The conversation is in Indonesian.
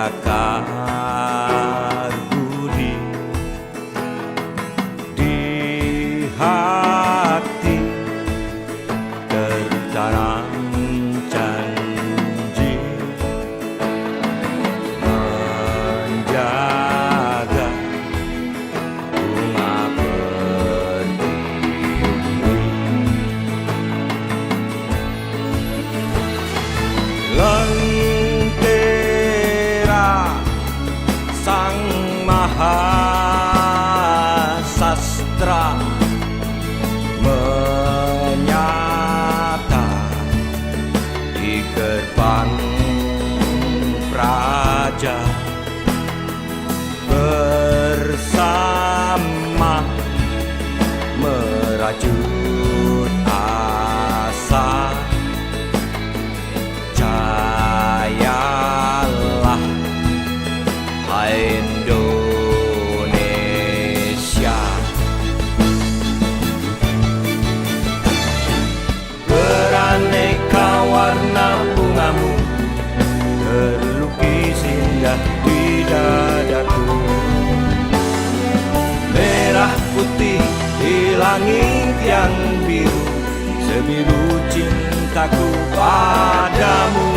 akar budi di hati tertanam janji menjaga bunga berdiri. Lentera Sang Mahasastra menyata di gerbang praja bersama merajut asa. Jayalah hai Indonesia, beraneka warna bungamu terlukis indah di dadaku. Merah putih di langit yang biru, sebiru cintaku padamu.